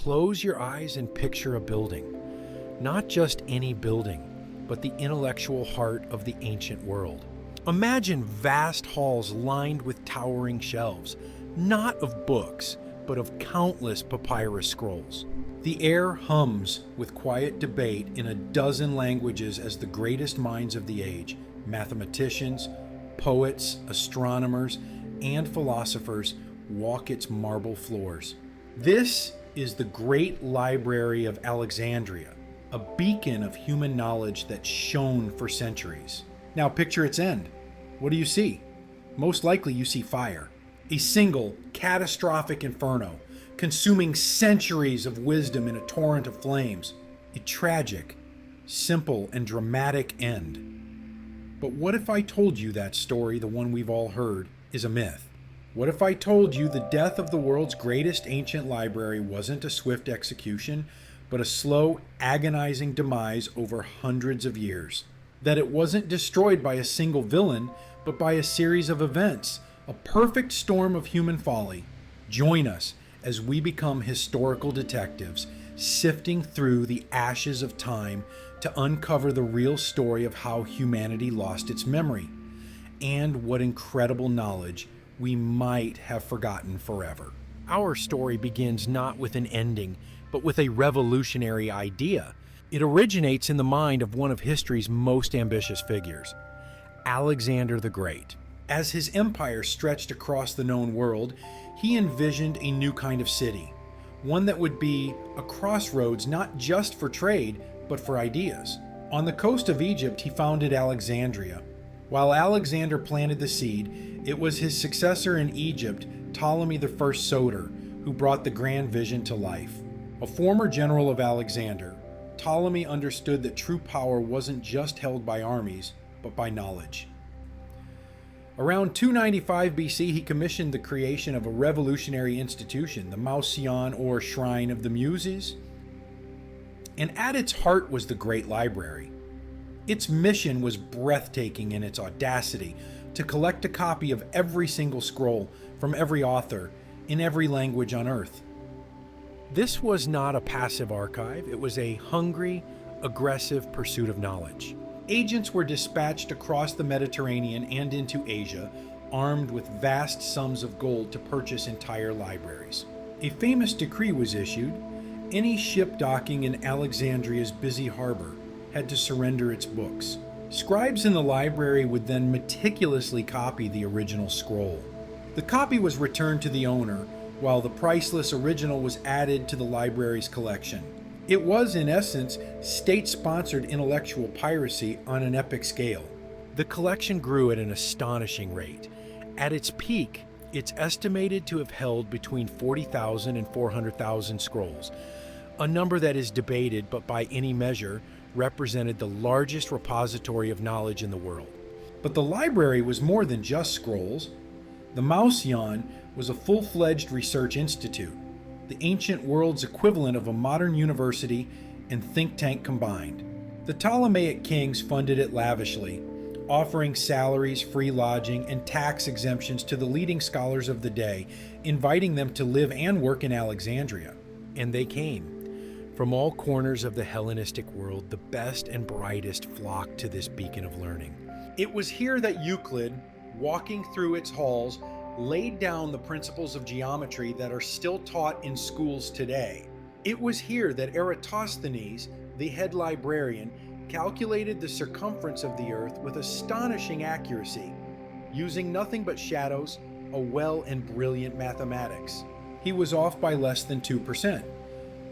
Close your eyes and picture a building. Not just any building, but the intellectual heart of the ancient world. Imagine vast halls lined with towering shelves, not of books, but of countless papyrus scrolls. The air hums with quiet debate in a dozen languages as the greatest minds of the age, mathematicians, poets, astronomers, and philosophers, walk its marble floors. This is the great Library of Alexandria, a beacon of human knowledge that shone for centuries. Now picture its end. What do you see? Most likely you see fire. A single, catastrophic inferno, consuming centuries of wisdom in a torrent of flames. A tragic, simple, and dramatic end. But what if I told you that story, the one we've all heard, is a myth? What if I told you the death of the world's greatest ancient library wasn't a swift execution, but a slow, agonizing demise over hundreds of years? That it wasn't destroyed by a single villain, but by a series of events, a perfect storm of human folly. Join us as we become historical detectives, sifting through the ashes of time to uncover the real story of how humanity lost its memory, and what incredible knowledge we might have forgotten forever. Our story begins not with an ending, but with a revolutionary idea. It originates in the mind of one of history's most ambitious figures, Alexander the Great. As his empire stretched across the known world, he envisioned a new kind of city, one that would be a crossroads not just for trade, but for ideas. On the coast of Egypt, he founded Alexandria. While Alexander planted the seed, it was his successor in Egypt, Ptolemy I Soter, who brought the grand vision to life. A former general of Alexander, Ptolemy understood that true power wasn't just held by armies, but by knowledge. Around 295 BC, he commissioned the creation of a revolutionary institution, the Mouseion, or Shrine of the Muses. And at its heart was the Great Library. Its mission was breathtaking in its audacity, to collect a copy of every single scroll from every author in every language on earth. This was not a passive archive, it was a hungry, aggressive pursuit of knowledge. Agents were dispatched across the Mediterranean and into Asia, armed with vast sums of gold to purchase entire libraries. A famous decree was issued. Any ship docking in Alexandria's busy harbor had to surrender its books. Scribes in the library would then meticulously copy the original scroll. The copy was returned to the owner, while the priceless original was added to the library's collection. It was, in essence, state-sponsored intellectual piracy on an epic scale. The collection grew at an astonishing rate. At its peak, it's estimated to have held between 40,000 and 400,000 scrolls, a number that is debated but by any measure represented the largest repository of knowledge in the world. But the library was more than just scrolls. The Mouseion was a full-fledged research institute, the ancient world's equivalent of a modern university and think tank combined. The Ptolemaic kings funded it lavishly, offering salaries, free lodging, and tax exemptions to the leading scholars of the day, inviting them to live and work in Alexandria. And they came. From all corners of the Hellenistic world, the best and brightest flocked to this beacon of learning. It was here that Euclid, walking through its halls, laid down the principles of geometry that are still taught in schools today. It was here that Eratosthenes, the head librarian, calculated the circumference of the earth with astonishing accuracy, using nothing but shadows, a well and brilliant mathematics. He was off by less than 2%.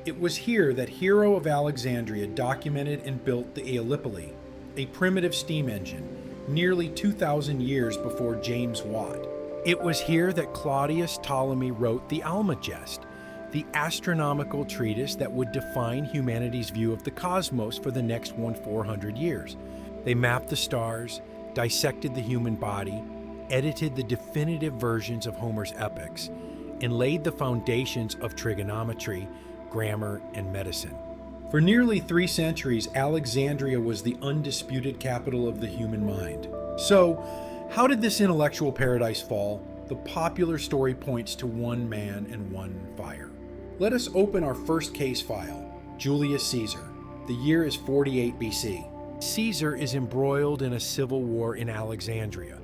It was here that Hero of Alexandria documented and built the Aeolipile, a primitive steam engine, nearly 2,000 years before James Watt. It was here that Claudius Ptolemy wrote the Almagest, the astronomical treatise that would define humanity's view of the cosmos for the next 400 years. They mapped the stars, dissected the human body, edited the definitive versions of Homer's epics, and laid the foundations of trigonometry, grammar, and medicine. For nearly 3 centuries, Alexandria was the undisputed capital of the human mind. So, how did this intellectual paradise fall? The popular story points to one man and one fire. Let us open our first case file, Julius Caesar. The year is 48 BC. Caesar is embroiled in a civil war in Alexandria.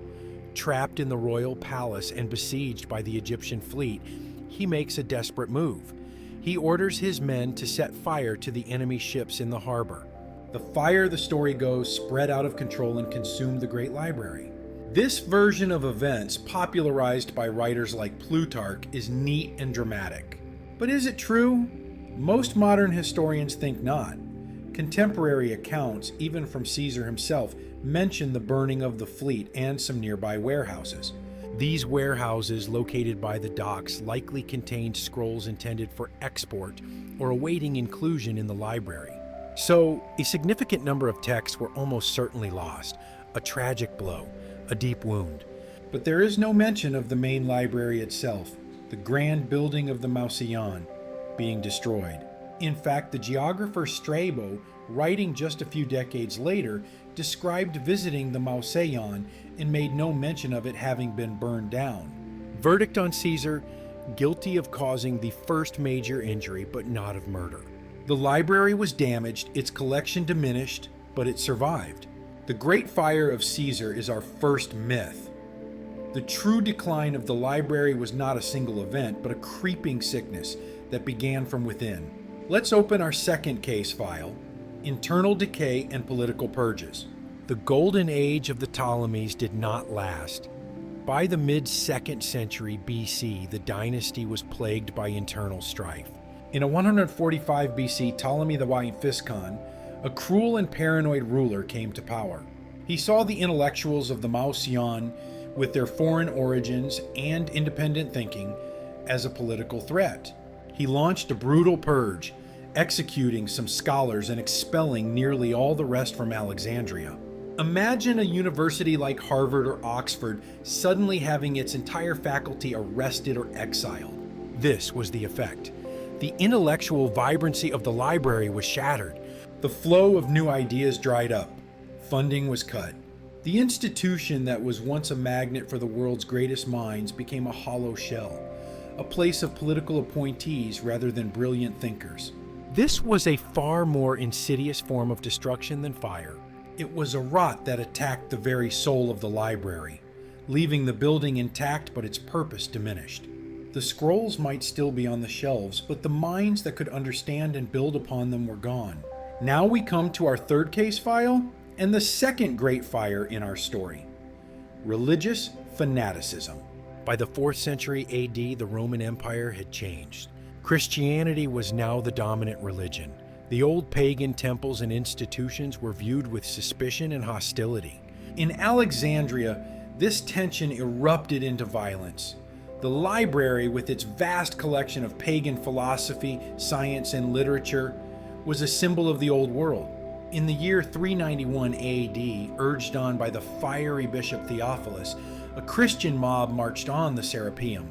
Trapped in the royal palace and besieged by the Egyptian fleet, he makes a desperate move. He orders his men to set fire to the enemy ships in the harbor. The fire, the story goes, spread out of control and consumed the great library. This version of events, popularized by writers like Plutarch, is neat and dramatic. But is it true? Most modern historians think not. Contemporary accounts, even from Caesar himself, mention the burning of the fleet and some nearby warehouses. These warehouses, located by the docks, likely contained scrolls intended for export or awaiting inclusion in the library. So, a significant number of texts were almost certainly lost, a tragic blow, a deep wound. But there is no mention of the main library itself, the grand building of the Mausoleum, being destroyed. In fact, the geographer Strabo, writing just a few decades later, described visiting the Mausoleum and made no mention of it having been burned down. Verdict on Caesar: guilty of causing the first major injury, but not of murder. The library was damaged, its collection diminished, but it survived. The Great Fire of Caesar is our first myth. The true decline of the library was not a single event, but a creeping sickness that began from within. Let's open our second case file, Internal Decay and Political Purges. The golden age of the Ptolemies did not last. By the mid-2nd century BC, the dynasty was plagued by internal strife. In 145 BC, Ptolemy the White Physcon, a cruel and paranoid ruler, came to power. He saw the intellectuals of the Mausoleum, with their foreign origins and independent thinking, as a political threat. He launched a brutal purge, executing some scholars and expelling nearly all the rest from Alexandria. Imagine a university like Harvard or Oxford suddenly having its entire faculty arrested or exiled. This was the effect. The intellectual vibrancy of the library was shattered. The flow of new ideas dried up. Funding was cut. The institution that was once a magnet for the world's greatest minds became a hollow shell, a place of political appointees rather than brilliant thinkers. This was a far more insidious form of destruction than fire. It was a rot that attacked the very soul of the library, leaving the building intact but its purpose diminished. The scrolls might still be on the shelves, but the minds that could understand and build upon them were gone. Now we come to our third case file, and the second great fire in our story: religious fanaticism. By the 4th century AD, the Roman Empire had changed. Christianity was now the dominant religion. The old pagan temples and institutions were viewed with suspicion and hostility. In Alexandria, this tension erupted into violence. The library, with its vast collection of pagan philosophy, science, and literature, was a symbol of the old world. In the year 391 AD, urged on by the fiery Bishop Theophilus, a Christian mob marched on the Serapeum.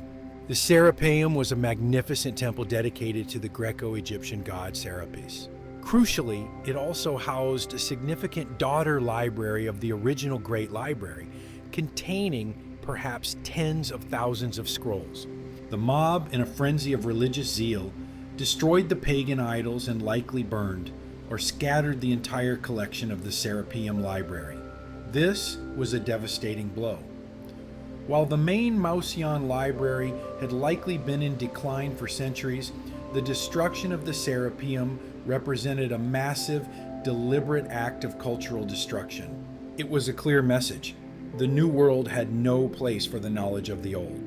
The Serapeum was a magnificent temple dedicated to the Greco-Egyptian god Serapis. Crucially, it also housed a significant daughter library of the original Great Library, containing perhaps tens of thousands of scrolls. The mob, in a frenzy of religious zeal, destroyed the pagan idols and likely burned or scattered the entire collection of the Serapeum library. This was a devastating blow. While the main Mausoleum library had likely been in decline for centuries, the destruction of the Serapeum represented a massive, deliberate act of cultural destruction. It was a clear message. The New World had no place for the knowledge of the Old.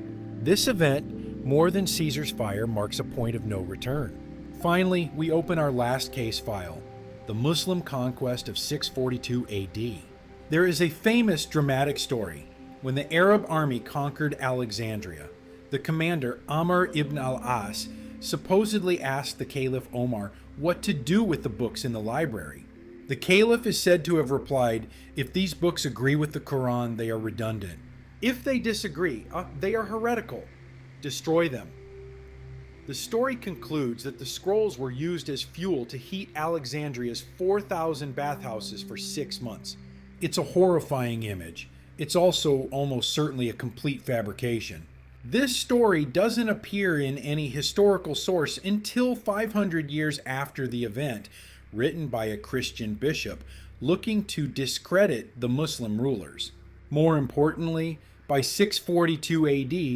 This event, more than Caesar's fire, marks a point of no return. Finally, we open our last case file, the Muslim conquest of 642 AD. There is a famous dramatic story. When the Arab army conquered Alexandria, the commander Amr ibn al-As supposedly asked the Caliph Omar what to do with the books in the library. The Caliph is said to have replied, "If these books agree with the Quran, they are redundant. If they disagree, they are heretical. Destroy them." The story concludes that the scrolls were used as fuel to heat Alexandria's 4,000 bathhouses for 6 months. It's a horrifying image. It's also almost certainly a complete fabrication. This story doesn't appear in any historical source until 500 years after the event, written by a Christian bishop looking to discredit the Muslim rulers. More importantly, by 642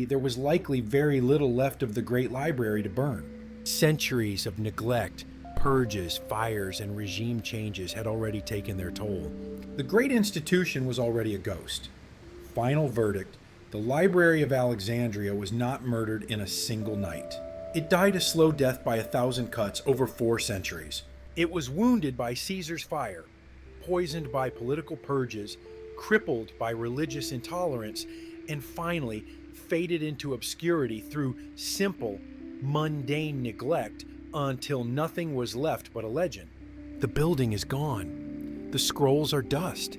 AD, there was likely very little left of the Great Library to burn. Centuries of neglect, purges, fires, and regime changes had already taken their toll. The great institution was already a ghost. Final verdict: the Library of Alexandria was not murdered in a single night. It died a slow death by 1,000 cuts over 4 centuries. It was wounded by Caesar's fire, poisoned by political purges, crippled by religious intolerance, and finally faded into obscurity through simple, mundane neglect until nothing was left but a legend. The building is gone. The scrolls are dust.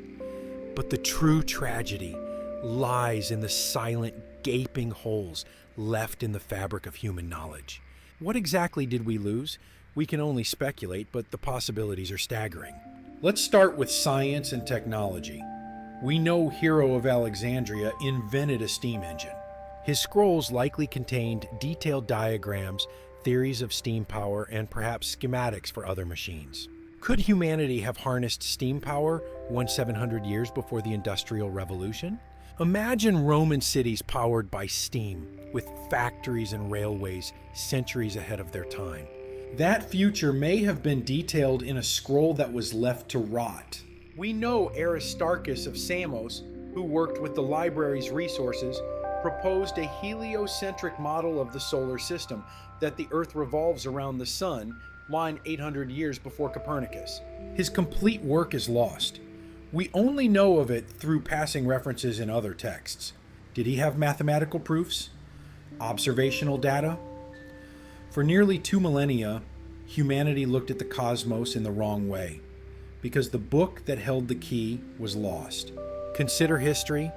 But the true tragedy lies in the silent, gaping holes left in the fabric of human knowledge. What exactly did we lose? We can only speculate, but the possibilities are staggering. Let's start with science and technology. We know Hero of Alexandria invented a steam engine. His scrolls likely contained detailed diagrams, theories of steam power, and perhaps schematics for other machines. Could humanity have harnessed steam power 700 years before the Industrial Revolution? Imagine Roman cities powered by steam, with factories and railways centuries ahead of their time. That future may have been detailed in a scroll that was left to rot. We know Aristarchus of Samos, who worked with the library's resources, proposed a heliocentric model of the solar system, that the Earth revolves around the Sun, 800 years before Copernicus. His complete work is lost. We only know of it through passing references in other texts. Did he have mathematical proofs? Observational data? For nearly 2 millennia, humanity looked at the cosmos in the wrong way, because the book that held the key was lost. Consider history.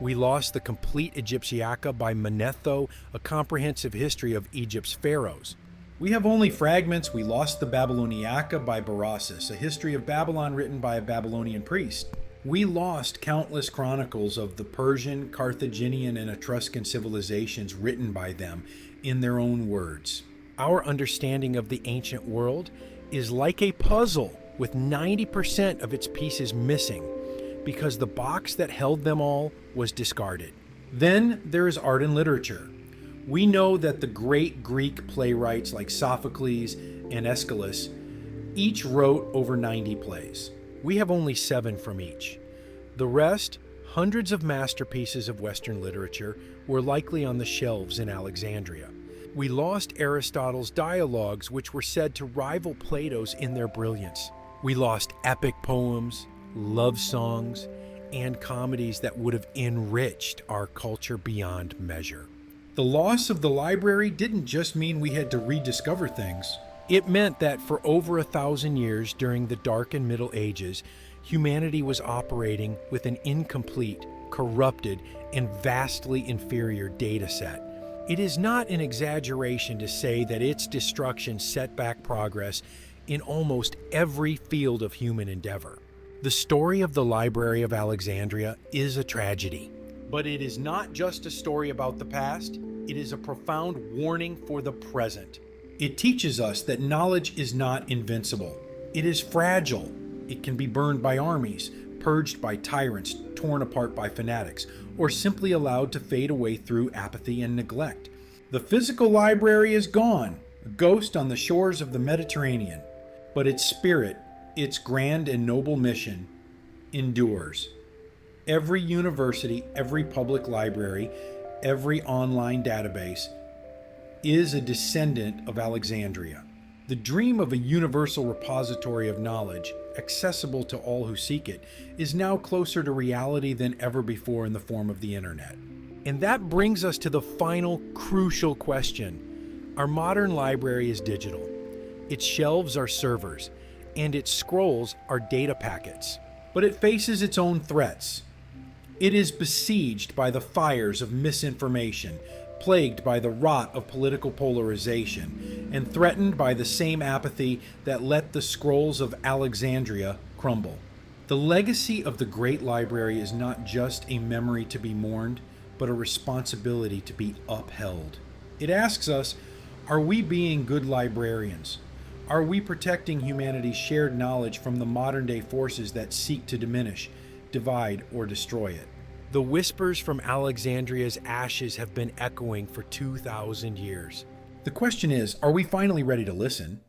We lost the complete Egyptiaca by Manetho, a comprehensive history of Egypt's pharaohs. We have only fragments. We lost the Babyloniaca by Berossus, a history of Babylon written by a Babylonian priest. We lost countless chronicles of the Persian, Carthaginian, and Etruscan civilizations written by them in their own words. Our understanding of the ancient world is like a puzzle with 90% of its pieces missing because the box that held them all was discarded. Then there is art and literature. We know that the great Greek playwrights like Sophocles and Aeschylus each wrote over 90 plays. We have only 7 from each. The rest, hundreds of masterpieces of Western literature, were likely on the shelves in Alexandria. We lost Aristotle's dialogues, which were said to rival Plato's in their brilliance. We lost epic poems, love songs, and comedies that would have enriched our culture beyond measure. The loss of the library didn't just mean we had to rediscover things. It meant that for over 1,000 years during the Dark and Middle Ages, humanity was operating with an incomplete, corrupted, and vastly inferior data set. It is not an exaggeration to say that its destruction set back progress in almost every field of human endeavor. The story of the Library of Alexandria is a tragedy. But it is not just a story about the past, it is a profound warning for the present. It teaches us that knowledge is not invincible. It is fragile. It can be burned by armies, purged by tyrants, torn apart by fanatics, or simply allowed to fade away through apathy and neglect. The physical library is gone, a ghost on the shores of the Mediterranean. But its spirit, its grand and noble mission, endures. Every university, every public library, every online database is a descendant of Alexandria. The dream of a universal repository of knowledge, accessible to all who seek it, is now closer to reality than ever before in the form of the internet. And that brings us to the final crucial question. Our modern library is digital. Its shelves are servers, and its scrolls are data packets. But it faces its own threats. It is besieged by the fires of misinformation, plagued by the rot of political polarization, and threatened by the same apathy that let the scrolls of Alexandria crumble. The legacy of the Great Library is not just a memory to be mourned, but a responsibility to be upheld. It asks us, are we being good librarians? Are we protecting humanity's shared knowledge from the modern-day forces that seek to diminish, divide, or destroy it? The whispers from Alexandria's ashes have been echoing for 2,000 years. The question is, are we finally ready to listen?